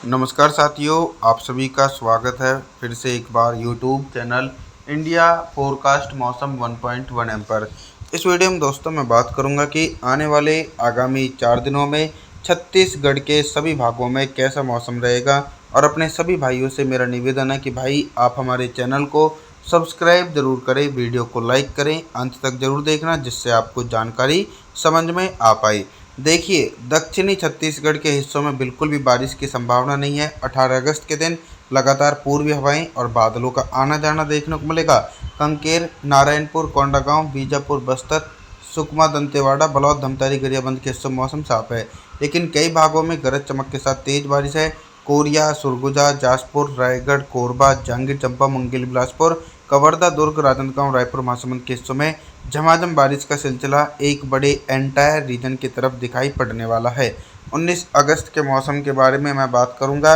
नमस्कार साथियों, आप सभी का स्वागत है फिर से एक बार यूट्यूब चैनल इंडिया फोरकास्ट मौसम 1.1 एम पर। इस वीडियो में दोस्तों मैं बात करूंगा कि आने वाले आगामी 4 दिनों में छत्तीसगढ़ के सभी भागों में कैसा मौसम रहेगा। और अपने सभी भाइयों से मेरा निवेदन है कि भाई आप हमारे चैनल को सब्सक्राइब जरूर करें, वीडियो को लाइक करें, अंत तक जरूर देखना जिससे आपको जानकारी समझ में आ पाए। देखिए, दक्षिणी छत्तीसगढ़ के हिस्सों में बिल्कुल भी बारिश की संभावना नहीं है। 18 अगस्त के दिन लगातार पूर्वी हवाएं और बादलों का आना जाना देखने को मिलेगा। कांकेर, नारायणपुर, कोंडागांव, बीजापुर, बस्तर, सुकमा, दंतेवाड़ा, बलौद, धमतारी, गरियाबंद के हिस्सों में मौसम साफ है, लेकिन कई भागों में गरज चमक के साथ तेज बारिश है। कोरिया, सुरगुजा, जाजपुर, रायगढ़, कोरबा, जांजगीर चांपा, मुंगेली, बिलासपुर, कवर्धा, दुर्ग, राजनांदगांव, रायपुर, महासमुंद के हिस्सों में झमाझम बारिश का सिलसिला एक बड़े एंटायर रीजन की तरफ दिखाई पड़ने वाला है। 19 अगस्त के मौसम के बारे में मैं बात करूंगा।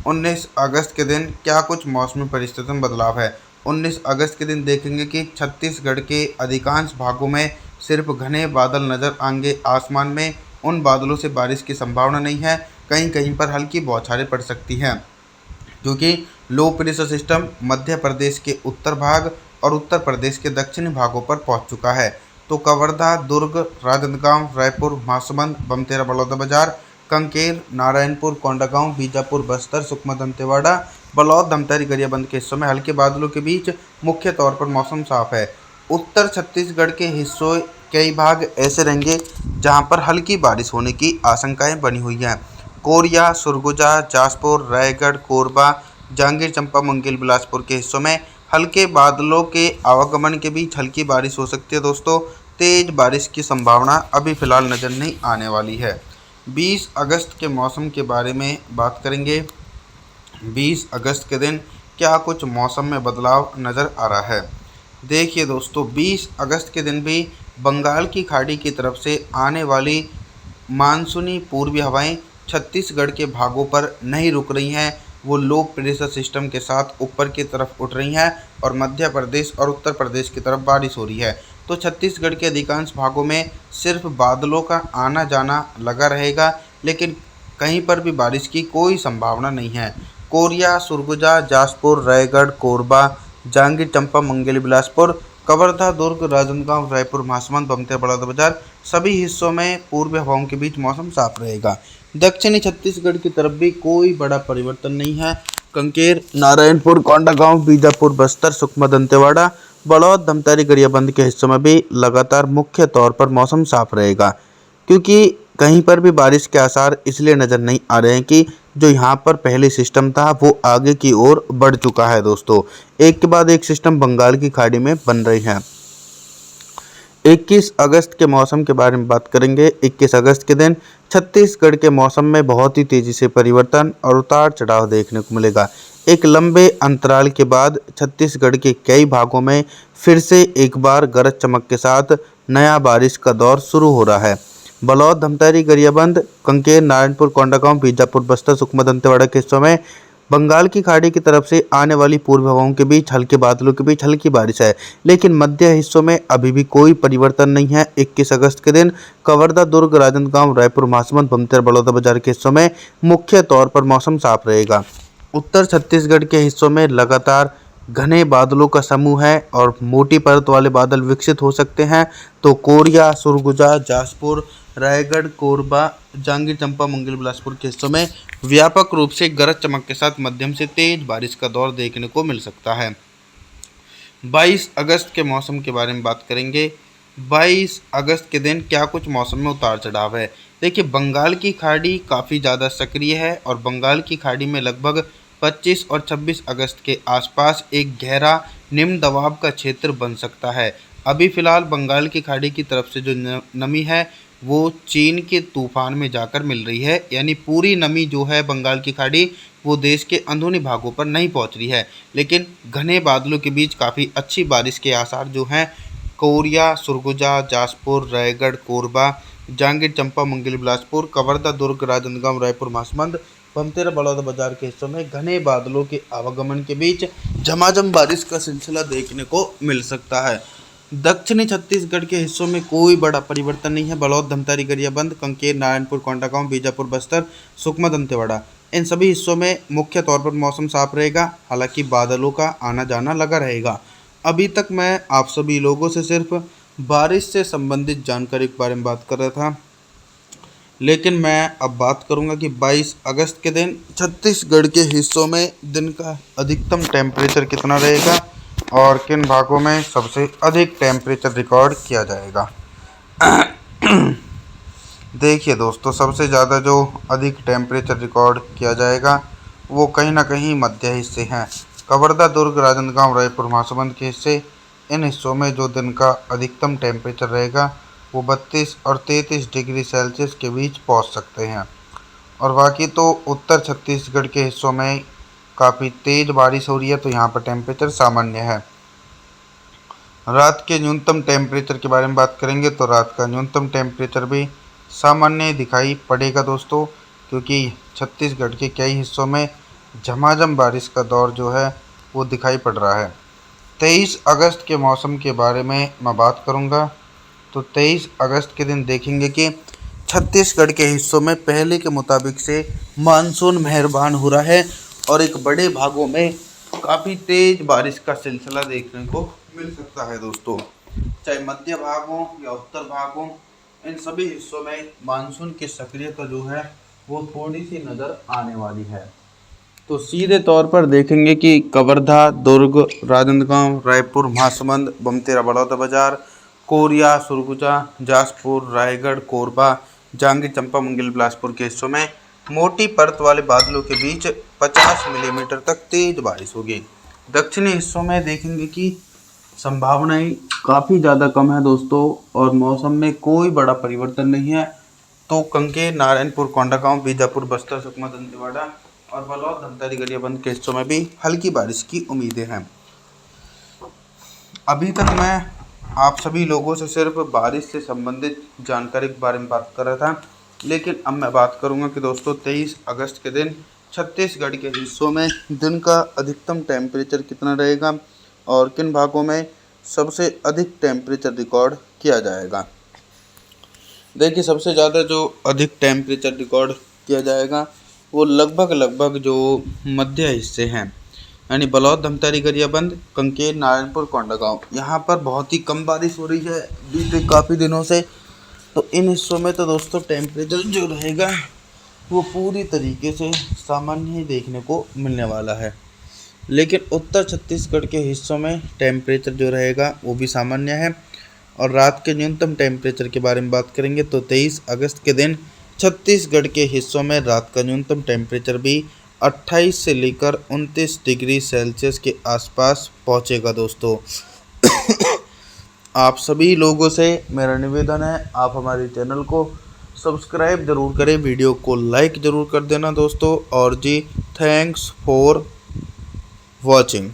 19 अगस्त के दिन क्या कुछ मौसमी परिस्थितियों में बदलाव है। 19 अगस्त के दिन देखेंगे कि छत्तीसगढ़ के अधिकांश भागों में सिर्फ घने बादल नजर आएंगे। आसमान में उन बादलों से बारिश की संभावना नहीं है। कहीं कहीं पर हल्की बौछारें पड़ सकती हैं, क्योंकि low pressure system Madhya Pradesh के उत्तर भाग और उत्तर प्रदेश के दक्षिणी भागों पर पहुंच चुका है। तो कवर्धा, दुर्ग, राजनांदगांव, रायपुर, महासमुंद, बमतेरा, बलौदाबाजार, कांकेर, नारायणपुर, कोंडागांव, बीजापुर, बस्तर, सुकमा, दंतेवाड़ा, बलौद, धमतरी, गरियाबंद के हिस्सों में हल्के बादलों के बीच मुख्य तौर पर मौसम साफ है। उत्तर छत्तीसगढ़ के हिस्सों कई भाग ऐसे रहेंगे जहां पर हल्की बारिश होने की आशंकाएं बनी हुई हैं। कोरिया, सुरगुजा, जाजपुर, रायगढ़, कोरबा, जांजगीर चांपा, मुंगेली, बिलासपुर के हिस्सों में हल्के बादलों के आवागमन के बीच हल्की बारिश हो सकती है। दोस्तों, तेज बारिश की संभावना अभी फिलहाल नज़र नहीं आने वाली है। 20 अगस्त के मौसम के बारे में बात करेंगे। 20 अगस्त के दिन क्या कुछ मौसम में बदलाव नज़र आ रहा है। देखिए दोस्तों, 20 अगस्त के दिन भी बंगाल की खाड़ी की तरफ से आने वाली मानसूनी पूर्वी हवाएं छत्तीसगढ़ के भागों पर नहीं रुक रही हैं। वो लो प्रेशर सिस्टम के साथ ऊपर की तरफ उठ रही हैं और मध्य प्रदेश और उत्तर प्रदेश की तरफ बारिश हो रही है। तो छत्तीसगढ़ के अधिकांश भागों में सिर्फ बादलों का आना जाना लगा रहेगा, लेकिन कहीं पर भी बारिश की कोई संभावना नहीं है। कोरिया, सुरगुजा, जाजपुर, रायगढ़, कोरबा, जांजगीर चांपा, मुंगेली, बिलासपुर, कवर्धा, दुर्ग, राजनांदगांव, रायपुर, महासमुंद, बमतेरा, बलौदाबाजार सभी हिस्सों में पूर्वी हवाओं के बीच मौसम साफ रहेगा। दक्षिणी छत्तीसगढ़ की तरफ भी कोई बड़ा परिवर्तन नहीं है। कांकेर, नारायणपुर, कोंडागांव, बीजापुर, बस्तर, सुकमा, दंतेवाड़ा, बलौद, धमतरी, गरियाबंद के हिस्सों में भी लगातार मुख्य तौर पर मौसम साफ रहेगा, क्योंकि कहीं पर भी बारिश के आसार इसलिए नज़र नहीं आ रहे हैं कि जो यहाँ पर पहले सिस्टम था वो आगे की ओर बढ़ चुका है। दोस्तों, एक के बाद एक सिस्टम बंगाल की खाड़ी में बन रही है। 21 अगस्त के मौसम के बारे में बात करेंगे। 21 अगस्त के दिन छत्तीसगढ़ के मौसम में बहुत ही तेज़ी से परिवर्तन और उतार चढ़ाव देखने को मिलेगा। एक लंबे अंतराल के बाद छत्तीसगढ़ के कई भागों में फिर से एक बार गरज चमक के साथ नया बारिश का दौर शुरू हो रहा है। बलौद, धमतरी, गरियाबंद, कांकेर, नारायणपुर, कोंडागांव, बीजापुर, बस्तर, सुकमा, दंतेवाड़ा के हिस्सों में बंगाल की खाड़ी की तरफ से आने वाली पूर्व हवाओं के बीच हल्के बादलों के बीच हल्की बारिश है, लेकिन मध्य हिस्सों में अभी भी कोई परिवर्तन नहीं है। 21 अगस्त के दिन कवर्धा, दुर्ग, राजनांदगांव, रायपुर, महासमुंद, बमतेरा, बलौदाबाजार के हिस्सों में मुख्य तौर पर मौसम साफ रहेगा। उत्तर छत्तीसगढ़ के हिस्सों में लगातार घने बादलों का समूह है और मोटी परत वाले बादल विकसित हो सकते हैं। तो कोरिया, सुरगुजा, जाजपुर, रायगढ़, कोरबा, जांजगीर चांपा, मुंगेली, बिलासपुर के हिस्सों में व्यापक रूप से गरज चमक के साथ मध्यम से तेज बारिश का दौर देखने को मिल सकता है। 22 अगस्त के मौसम के बारे में बात करेंगे। 22 अगस्त के दिन क्या कुछ मौसम में उतार चढ़ाव है। देखिए, बंगाल की खाड़ी काफ़ी ज़्यादा सक्रिय है और बंगाल की खाड़ी में लगभग 25 और 26 अगस्त के आसपास एक गहरा निम्न दबाव का क्षेत्र बन सकता है। अभी फ़िलहाल बंगाल की खाड़ी की तरफ से जो नमी है वो चीन के तूफान में जाकर मिल रही है, यानी पूरी नमी जो है बंगाल की खाड़ी वो देश के अंदरूनी भागों पर नहीं पहुंच रही है, लेकिन घने बादलों के बीच काफ़ी अच्छी बारिश के आसार जो हैं कोरिया, सुरगुजा, जाजपुर, रायगढ़, कोरबा, जांजगीर चांपा, मुंगेली, बिलासपुर, कवर्धा, दुर्ग, राजनांदगांव, रायपुर, महासमुंद, बमतेरा, बलौदाबाजार के हिस्सों में घने बादलों के आवागमन के बीच झमाझम बारिश का सिलसिला देखने को मिल सकता है। दक्षिणी छत्तीसगढ़ के हिस्सों में कोई बड़ा परिवर्तन नहीं है। बलौद, धमतरी, गरियाबंद, कांकेर, नारायणपुर, कोंडागांव, बीजापुर, बस्तर, सुकमा, दंतेवाड़ा इन सभी हिस्सों में मुख्य तौर पर मौसम साफ रहेगा, हालांकि बादलों का आना जाना लगा रहेगा। अभी तक मैं आप सभी लोगों से सिर्फ बारिश से संबंधित जानकारी के बारे में बात कर रहा था, लेकिन मैं अब बात करूंगा कि 22 अगस्त के दिन छत्तीसगढ़ के हिस्सों में दिन का अधिकतम टेम्परेचर कितना रहेगा और किन भागों में सबसे अधिक टेम्परेचर रिकॉर्ड किया जाएगा। देखिए दोस्तों, सबसे ज़्यादा जो अधिक टेम्परेचर रिकॉर्ड किया जाएगा वो कहीं ना कहीं मध्य हिस्से हैं। कवर्धा, दुर्ग, राजनांदगांव, रायपुर, महासमुंद के हिस्से, इन हिस्सों में जो दिन का अधिकतम टेम्परेचर रहेगा वो 32 और 33 डिग्री सेल्सियस के बीच पहुंच सकते हैं। और बाकी तो उत्तर छत्तीसगढ़ के हिस्सों में काफ़ी तेज़ बारिश हो रही है, तो यहाँ पर टेम्परेचर सामान्य है। रात के न्यूनतम टेम्परेचर के बारे में बात करेंगे तो रात का न्यूनतम टेम्परेचर भी सामान्य दिखाई पड़ेगा दोस्तों, क्योंकि छत्तीसगढ़ के कई हिस्सों में झमाझम बारिश का दौर जो है वो दिखाई पड़ रहा है। 23 अगस्त के मौसम के बारे में मैं बात करूंगा तो 23 अगस्त के दिन देखेंगे कि छत्तीसगढ़ के हिस्सों में पहले के मुताबिक से मानसून मेहरबान हो रहा है और एक बड़े भागों में काफ़ी तेज़ बारिश का सिलसिला देखने को मिल सकता है दोस्तों। चाहे मध्य भाग हो या उत्तर भाग हो, इन सभी हिस्सों में मानसून की सक्रियता जो है वो थोड़ी सी नज़र आने वाली है। तो सीधे तौर पर देखेंगे कि कवर्धा, दुर्ग, राजनांदगांव, रायपुर, महासमुंद, बमतेरा, बलौदाबाजार, कोरिया, सुरगुजा, जाजपुर, रायगढ़, कोरबा, जांजगीर चांपा, मुंगेली, बिलासपुर के हिस्सों में मोटी परत वाले बादलों के बीच 50 मिलीमीटर तक तेज बारिश होगी। दक्षिणी हिस्सों में देखेंगे कि संभावनाएं काफ़ी ज़्यादा कम है दोस्तों और मौसम में कोई बड़ा परिवर्तन नहीं है। तो कंकेर, नारायणपुर, कोंडागांव, बीजापुर, बस्तर, सुकमा, दंतेवाड़ा और बलौद, धमतरी, गरियाबंद के हिस्सों में भी हल्की बारिश की उम्मीदें हैं। अभी तक मैं आप सभी लोगों से सिर्फ बारिश से संबंधित जानकारी के बारे में बात कर रहा था, लेकिन अब मैं बात करूंगा कि दोस्तों 23 अगस्त के दिन छत्तीसगढ़ के हिस्सों में दिन का अधिकतम टेम्परेचर कितना रहेगा और किन भागों में सबसे अधिक टेम्परेचर रिकॉर्ड किया जाएगा। देखिए, सबसे ज़्यादा जो अधिक टेम्परेचर रिकॉर्ड किया जाएगा वो लगभग जो मध्य हिस्से हैं, यानी बलौद, धमतरी, गरियाबंद, कंकेर, नारायणपुर, कोंडागांव। यहाँ पर बहुत ही कम बारिश हो रही है बीते काफ़ी दिनों से, तो इन हिस्सों में तो दोस्तों टेम्परेचर जो रहेगा वो पूरी तरीके से सामान्य ही देखने को मिलने वाला है। लेकिन उत्तर छत्तीसगढ़ के हिस्सों में टेम्परेचर जो रहेगा वो भी सामान्य है। और रात के न्यूनतम टेम्परेचर के बारे में बात करेंगे तो 23 अगस्त के दिन छत्तीसगढ़ के हिस्सों में रात का न्यूनतम टेम्परेचर भी 28 से लेकर 29 डिग्री सेल्सियस के आसपास पहुंचेगा दोस्तों। आप सभी लोगों से मेरा निवेदन है, आप हमारे चैनल को सब्सक्राइब ज़रूर करें, वीडियो को लाइक ज़रूर कर देना दोस्तों। और जी, थैंक्स फॉर वॉचिंग।